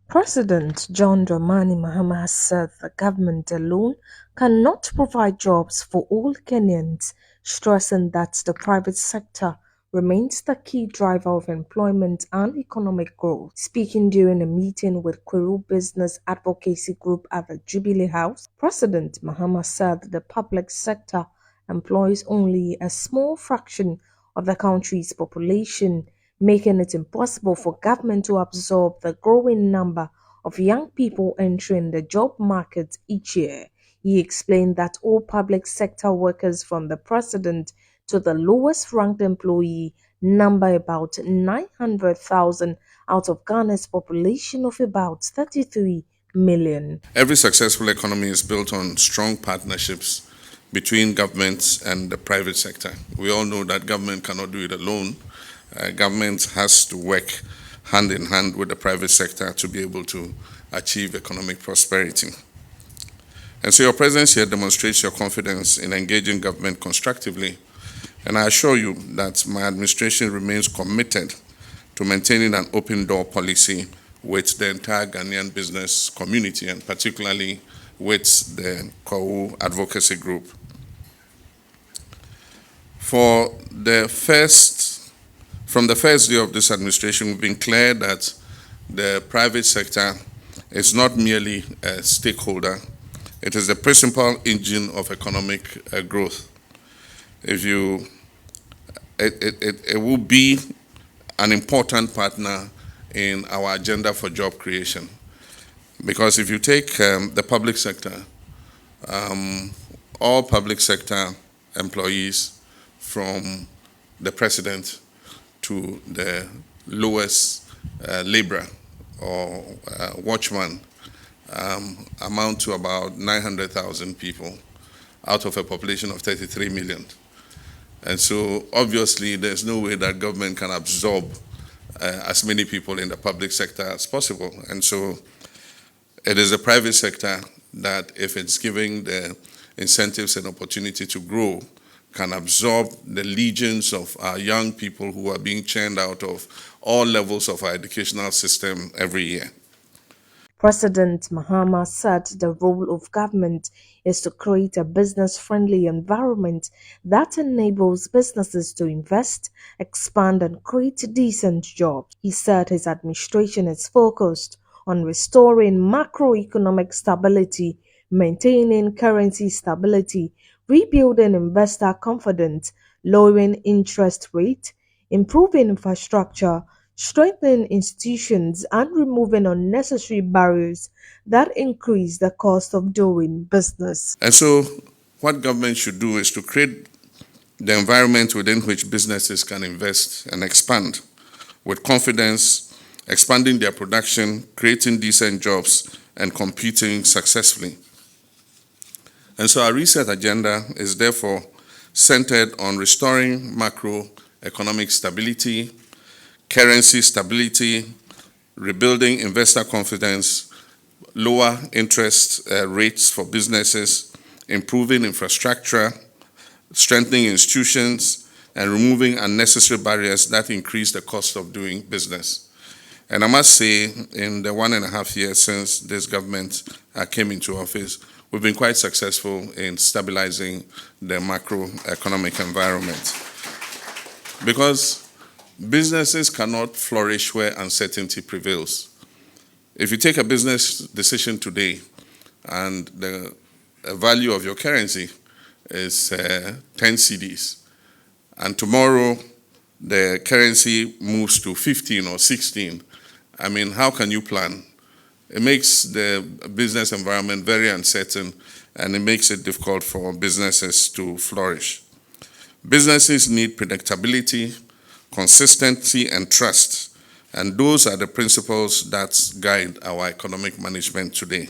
President John Dramani Mahama has said the government alone cannot provide jobs for all Kenyans, stressing that the private sector remains the key driver of employment and economic growth. Speaking during a meeting with Kweru Business Advocacy Group at the Jubilee House, President Mahama said the public sector employs only a small fraction of the country's population, making it impossible for government to absorb the growing number of young people entering the job market each year. He explained that all public sector workers from the president to the lowest ranked employee number about 900,000 out of Ghana's population of about 33 million. Every successful economy is built on strong partnerships between governments and the private sector. We all know that government cannot do it alone. Government has to work hand in hand with the private sector to be able to achieve economic prosperity. And so your presence here demonstrates your confidence in engaging government constructively. And I assure you that my administration remains committed to maintaining an open door policy with the entire Ghanaian business community, and particularly with the Kweru Advocacy Group. From the first day of this administration, we've been clear that the private sector is not merely a stakeholder, it is the principal engine of economic growth. It will be an important partner in our agenda for job creation. Because if you take the public sector, all public sector employees from the president to the lowest laborer or watchman amount to about 900,000 people out of a population of 33 million. And so obviously there's no way that government can absorb as many people in the public sector as possible. And so it is the private sector that, if it's giving the incentives and opportunity to grow, can absorb the legions of our young people who are being churned out of all levels of our educational system every year. President Mahama said the role of government is to create a business-friendly environment that enables businesses to invest, expand, and create decent jobs. He said his administration is focused on restoring macroeconomic stability, maintaining currency stability, rebuilding investor confidence, lowering interest rates, improving infrastructure, strengthening institutions, and removing unnecessary barriers that increase the cost of doing business. And so what government should do is to create the environment within which businesses can invest and expand with confidence, expanding their production, creating decent jobs, and competing successfully. And so our reset agenda is therefore centered on restoring macroeconomic stability, currency stability, rebuilding investor confidence, lower interest rates for businesses, improving infrastructure, strengthening institutions, and removing unnecessary barriers that increase the cost of doing business. And I must say, in the 1.5 years since this government came into office, we've been quite successful in stabilizing the macroeconomic environment. Because businesses cannot flourish where uncertainty prevails. If you take a business decision today and the value of your currency is 10 cedis, and tomorrow the currency moves to 15 or 16, I mean, how can you plan? It makes the business environment very uncertain, and it makes it difficult for businesses to flourish. Businesses need predictability, consistency, and trust, and those are the principles that guide our economic management today.